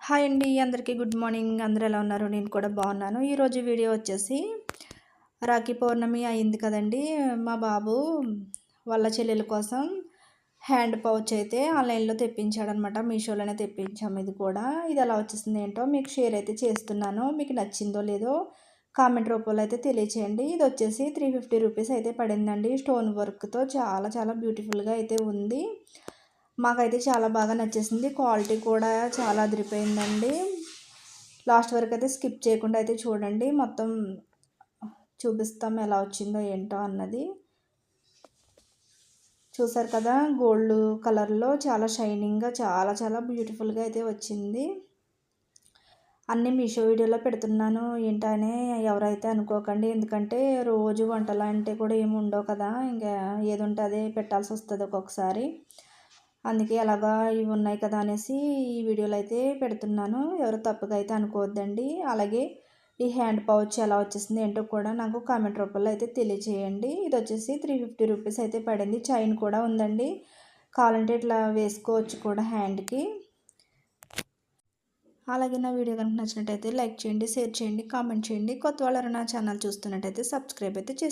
Hi అండి, అందరికీ good morning. అందరూ ఎలా ఉన్నారు? నేను కూడా బాగున్నాను. ఈరోజు వీడియో వచ్చేసి రాఖీ పౌర్ణమి అయింది కదండి. మా బాబు వాళ్ళ చెల్లెల కోసం హ్యాండ్ పౌచ్ అయితే ఆన్లైన్లో తెప్పించాడనమాట. మీషోలోనే తెప్పించాము. ఇది ఎలా వచ్చేసింది ఏంటో మీకు షేర్ అయితే చేస్తున్నాను. మీకు నచ్చిందో లేదో కామెంట్ రూపంలో అయితే తెలియచేయండి. ఇది వచ్చేసి 350 రూపీస్ అయితే పడిందండి. స్టోన్ వర్క్తో చాలా చాలా బ్యూటిఫుల్గా అయితే ఉంది. మాకైతే చాలా బాగా నచ్చేసింది. క్వాలిటీ కూడా చాలా అదిరిపోయిందండి. లాస్ట్ వరకు అయితే స్కిప్ చేయకుండా అయితే చూడండి. మొత్తం చూపిస్తాం ఎలా వచ్చిందో ఏంటో అన్నది. చూసారు కదా, గోల్డ్ కలర్లో చాలా షైనింగ్గా చాలా చాలా బ్యూటిఫుల్గా అయితే వచ్చింది. అన్నీ మీషో వీడియోలో పెడుతున్నాను ఏంటనే ఎవరైతే అనుకోకండి. ఎందుకంటే రోజు వంటలు అంటే కూడా ఏమి ఉండవు కదా, ఇంకా ఏది ఉంటే అదే పెట్టాల్సి వస్తుంది ఒక్కొక్కసారి. అందుకే అలాగా ఇవి ఉన్నాయి కదా అనేసి ఈ వీడియోలో అయితే పెడుతున్నాను. ఎవరు తప్పుగా అయితే అనుకోవద్దండి. అలాగే ఈ హ్యాండ్ పౌచ్ ఎలా వచ్చేసింది ఏంటో కూడా నాకు కామెంట్ రూపంలో అయితే తెలియచేయండి. ఇది వచ్చేసి 350 రూపీస్ అయితే పడింది. చైన్ కూడా ఉందండి. కావాలంటే ఇట్లా వేసుకోవచ్చు కూడా హ్యాండ్కి. అలాగే నా వీడియో కనుక నచ్చినట్టయితే లైక్ చేయండి, షేర్ చేయండి, కామెంట్ చేయండి. కొత్త వాళ్ళు నా ఛానల్ చూస్తున్నట్టయితే సబ్స్క్రైబ్ అయితే చేసుకోండి.